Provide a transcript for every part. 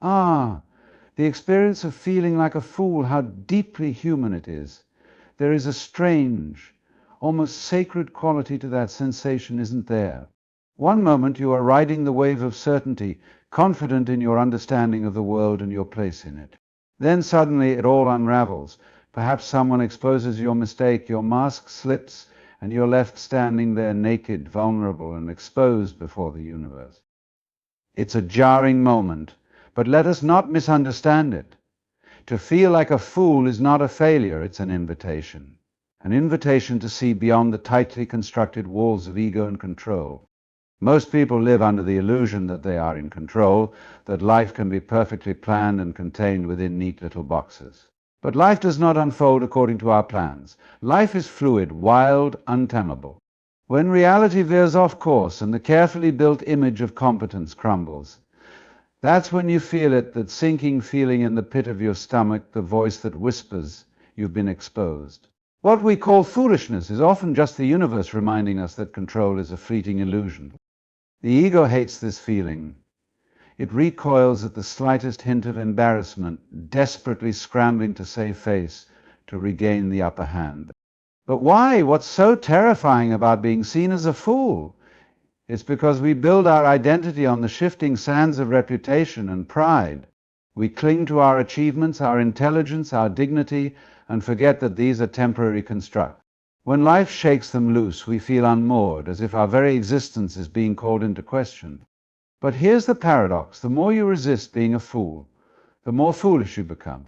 Ah, the experience of feeling like a fool, how deeply human it is. There is a strange, almost sacred quality to that sensation, isn't there? One moment you are riding the wave of certainty, confident in your understanding of the world and your place in it. Then suddenly it all unravels. Perhaps someone exposes your mistake, your mask slips, and you're left standing there naked, vulnerable, and exposed before the universe. It's a jarring moment, but let us not misunderstand it. To feel like a fool is not a failure, it's an invitation. An invitation to see beyond the tightly constructed walls of ego and control. Most people live under the illusion that they are in control, that life can be perfectly planned and contained within neat little boxes. But life does not unfold according to our plans. Life is fluid, wild, untamable. When reality veers off course and the carefully built image of competence crumbles, that's when you feel it, that sinking feeling in the pit of your stomach, the voice that whispers you've been exposed. What we call foolishness is often just the universe reminding us that control is a fleeting illusion. The ego hates this feeling. It recoils at the slightest hint of embarrassment, desperately scrambling to save face, to regain the upper hand. But why? What's so terrifying about being seen as a fool? It's because we build our identity on the shifting sands of reputation and pride. We cling to our achievements, our intelligence, our dignity, and forget that these are temporary constructs. When life shakes them loose, we feel unmoored, as if our very existence is being called into question. But here's the paradox. The more you resist being a fool, the more foolish you become.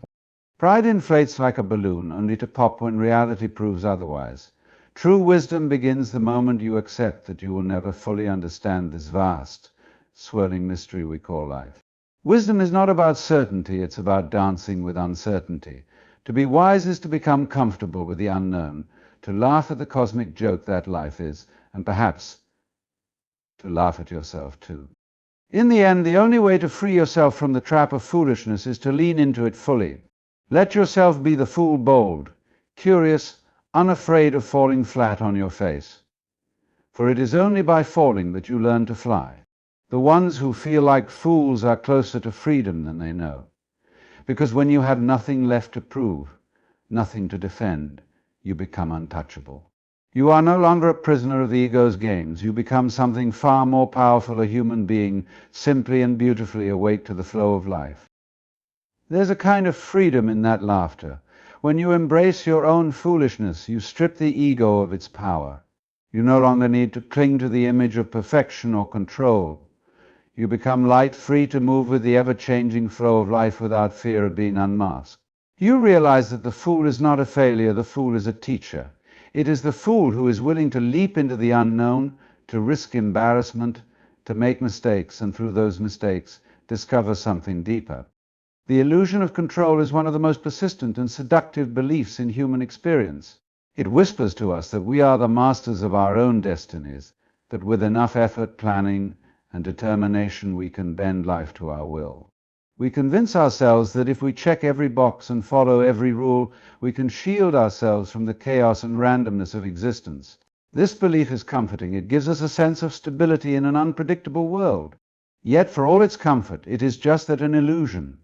Pride inflates like a balloon, only to pop when reality proves otherwise. True wisdom begins the moment you accept that you will never fully understand this vast, swirling mystery we call life. Wisdom is not about certainty, it's about dancing with uncertainty. To be wise is to become comfortable with the unknown, to laugh at the cosmic joke that life is, and perhaps to laugh at yourself too. In the end, the only way to free yourself from the trap of foolishness is to lean into it fully. Let yourself be the fool bold, curious, unafraid of falling flat on your face. For it is only by falling that you learn to fly. The ones who feel like fools are closer to freedom than they know. Because when you have nothing left to prove, nothing to defend, you become untouchable. You are no longer a prisoner of the ego's games. You become something far more powerful, a human being, simply and beautifully awake to the flow of life. There's a kind of freedom in that laughter. When you embrace your own foolishness, you strip the ego of its power. You no longer need to cling to the image of perfection or control. You become light, free to move with the ever-changing flow of life without fear of being unmasked. You realize that the fool is not a failure, the fool is a teacher. It is the fool who is willing to leap into the unknown, to risk embarrassment, to make mistakes, and through those mistakes, discover something deeper. The illusion of control is one of the most persistent and seductive beliefs in human experience. It whispers to us that we are the masters of our own destinies, that with enough effort, planning, and determination we can bend life to our will. We convince ourselves that if we check every box and follow every rule, we can shield ourselves from the chaos and randomness of existence. This belief is comforting. It gives us a sense of stability in an unpredictable world. Yet, for all its comfort, it is just that, an illusion.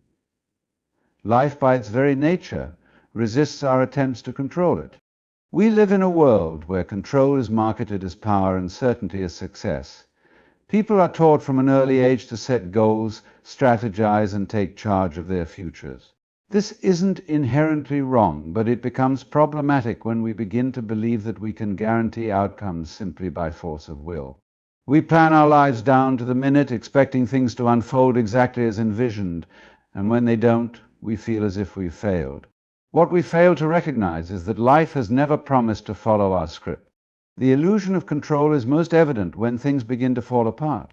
Life, by its very nature, resists our attempts to control it. We live in a world where control is marketed as power and certainty as success. People are taught from an early age to set goals, strategize, and take charge of their futures. This isn't inherently wrong, but it becomes problematic when we begin to believe that we can guarantee outcomes simply by force of will. We plan our lives down to the minute, expecting things to unfold exactly as envisioned, and when they don't, we feel as if we've failed. What we fail to recognize is that life has never promised to follow our script. The illusion of control is most evident when things begin to fall apart.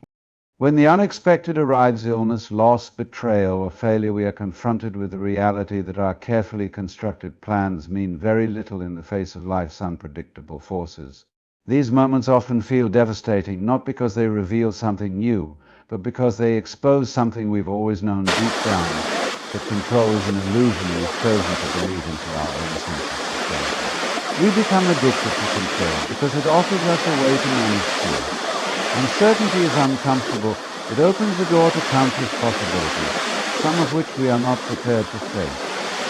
When the unexpected arrives, illness, loss, betrayal, or failure, we are confronted with the reality that our carefully constructed plans mean very little in the face of life's unpredictable forces. These moments often feel devastating, not because they reveal something new, but because they expose something we've always known deep down, that control is an illusion we've chosen to believe into our own sense of security. We become addicted to control because it offers us a way to manage fear. Uncertainty is uncomfortable. It opens the door to countless possibilities. some of which we are not prepared to face.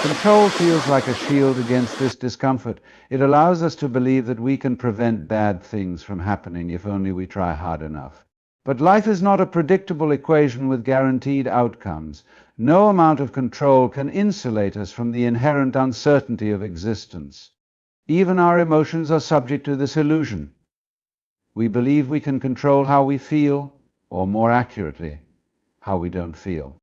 Control feels like a shield against this discomfort. It allows us to believe that we can prevent bad things from happening if only we try hard enough. But life is not a predictable equation with guaranteed outcomes. No amount of control can insulate us from the inherent uncertainty of existence. Even our emotions are subject to this illusion. We believe we can control how we feel, or more accurately, how we don't feel.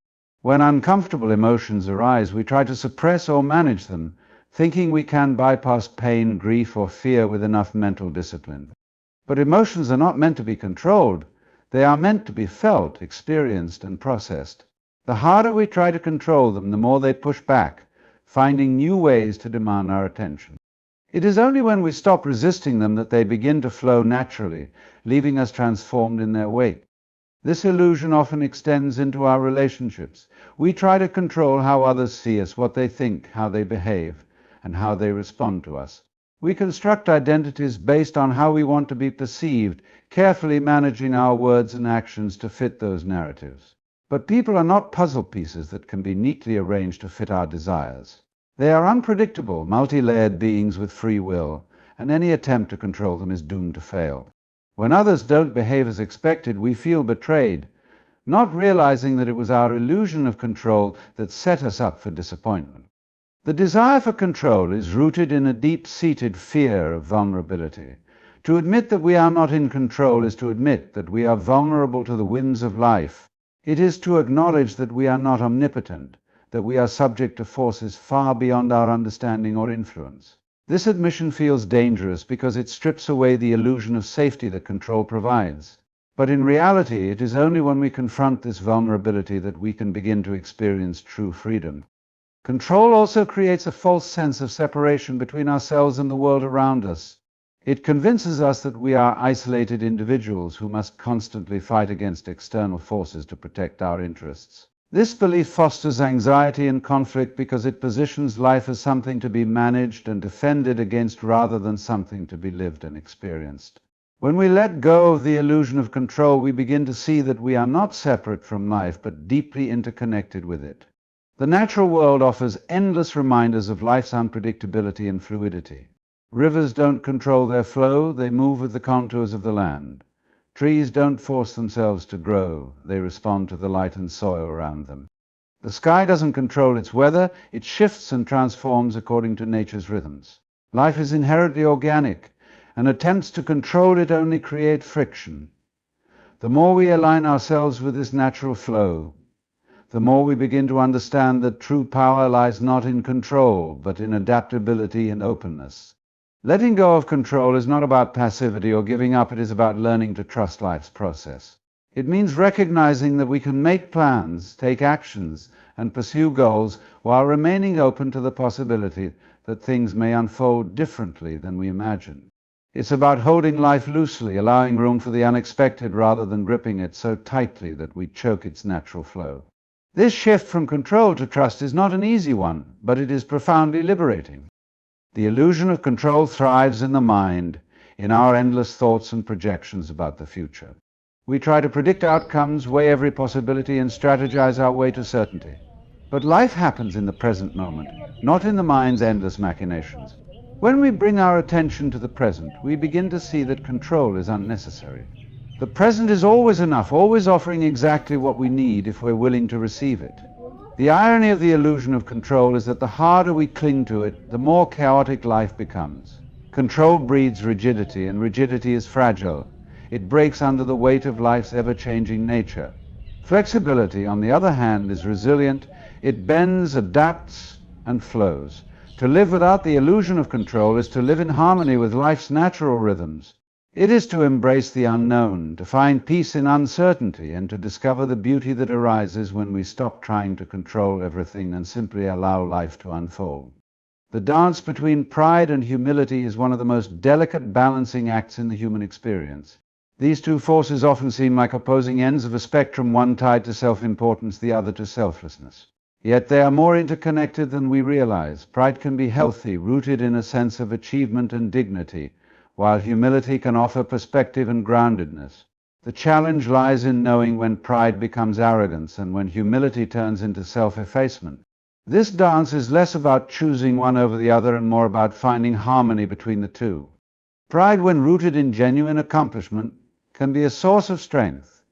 When uncomfortable emotions arise, we try to suppress or manage them, thinking we can bypass pain, grief, or fear with enough mental discipline. But emotions are not meant to be controlled. They are meant to be felt, experienced, and processed. The harder we try to control them, the more they push back, finding new ways to demand our attention. It is only when we stop resisting them that they begin to flow naturally, leaving us transformed in their wake. This illusion often extends into our relationships. We try to control how others see us, what they think, how they behave, and how they respond to us. We construct identities based on how we want to be perceived, carefully managing our words and actions to fit those narratives. But people are not puzzle pieces that can be neatly arranged to fit our desires. They are unpredictable, multi-layered beings with free will, and any attempt to control them is doomed to fail. When others don't behave as expected, we feel betrayed, not realizing that it was our illusion of control that set us up for disappointment. The desire for control is rooted in a deep-seated fear of vulnerability. To admit that we are not in control is to admit that we are vulnerable to the whims of life. It is to acknowledge that we are not omnipotent, that we are subject to forces far beyond our understanding or influence. This admission feels dangerous because it strips away the illusion of safety that control provides. But in reality, it is only when we confront this vulnerability that we can begin to experience true freedom. Control also creates a false sense of separation between ourselves and the world around us. It convinces us that we are isolated individuals who must constantly fight against external forces to protect our interests. This belief fosters anxiety and conflict because it positions life as something to be managed and defended against rather than something to be lived and experienced. When we let go of the illusion of control, we begin to see that we are not separate from life, but deeply interconnected with it. The natural world offers endless reminders of life's unpredictability and fluidity. Rivers don't control their flow, they move with the contours of the land. Trees don't force themselves to grow, they respond to the light and soil around them. The sky doesn't control its weather, it shifts and transforms according to nature's rhythms. Life is inherently organic, and attempts to control it only create friction. The more we align ourselves with this natural flow, the more we begin to understand that true power lies not in control, but in adaptability and openness. Letting go of control is not about passivity or giving up, it is about learning to trust life's process. It means recognizing that we can make plans, take actions, and pursue goals while remaining open to the possibility that things may unfold differently than we imagine. It's about holding life loosely, allowing room for the unexpected rather than gripping it so tightly that we choke its natural flow. This shift from control to trust is not an easy one, but it is profoundly liberating. The illusion of control thrives in the mind, in our endless thoughts and projections about the future. We try to predict outcomes, weigh every possibility, and strategize our way to certainty. But life happens in the present moment, not in the mind's endless machinations. When we bring our attention to the present, we begin to see that control is unnecessary. The present is always enough, always offering exactly what we need if we're willing to receive it. The irony of the illusion of control is that the harder we cling to it, the more chaotic life becomes. Control breeds rigidity, and rigidity is fragile. It breaks under the weight of life's ever-changing nature. Flexibility, on the other hand, is resilient. It bends, adapts, and flows. To live without the illusion of control is to live in harmony with life's natural rhythms. It is to embrace the unknown, to find peace in uncertainty, and to discover the beauty that arises when we stop trying to control everything and simply allow life to unfold. The dance between pride and humility is one of the most delicate balancing acts in the human experience. These two forces often seem like opposing ends of a spectrum, one tied to self-importance, the other to selflessness. Yet they are more interconnected than we realize. Pride can be healthy, rooted in a sense of achievement and dignity, while humility can offer perspective and groundedness. The challenge lies in knowing when pride becomes arrogance and when humility turns into self-effacement. This dance is less about choosing one over the other and more about finding harmony between the two. Pride, when rooted in genuine accomplishment, can be a source of strength.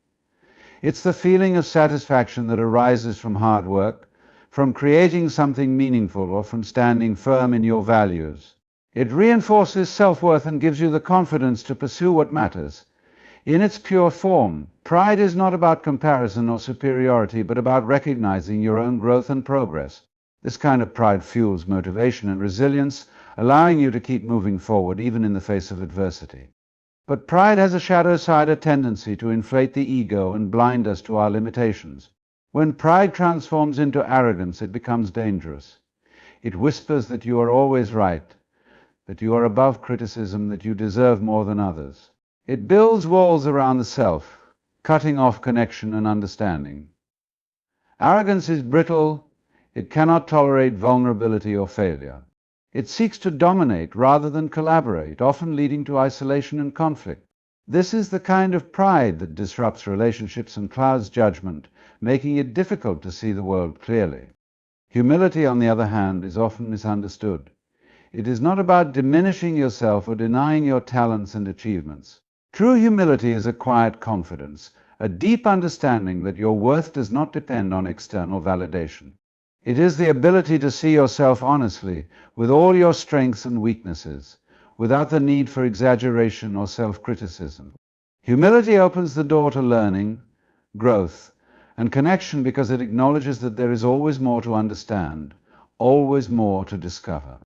It's the feeling of satisfaction that arises from hard work, from creating something meaningful, or from standing firm in your values. It reinforces self-worth and gives you the confidence to pursue what matters. In its pure form, pride is not about comparison or superiority, but about recognizing your own growth and progress. This kind of pride fuels motivation and resilience, allowing you to keep moving forward even in the face of adversity. But pride has a shadow side, a tendency to inflate the ego and blind us to our limitations. When pride transforms into arrogance, it becomes dangerous. It whispers that you are always right, that you are above criticism, that you deserve more than others. It builds walls around the self, cutting off connection and understanding. Arrogance is brittle. It cannot tolerate vulnerability or failure. It seeks to dominate rather than collaborate, often leading to isolation and conflict. This is the kind of pride that disrupts relationships and clouds judgment, making it difficult to see the world clearly. Humility, on the other hand, is often misunderstood. It is not about diminishing yourself or denying your talents and achievements. True humility is a quiet confidence, a deep understanding that your worth does not depend on external validation. It is the ability to see yourself honestly, with all your strengths and weaknesses, without the need for exaggeration or self-criticism. Humility opens the door to learning, growth, and connection because it acknowledges that there is always more to understand, always more to discover.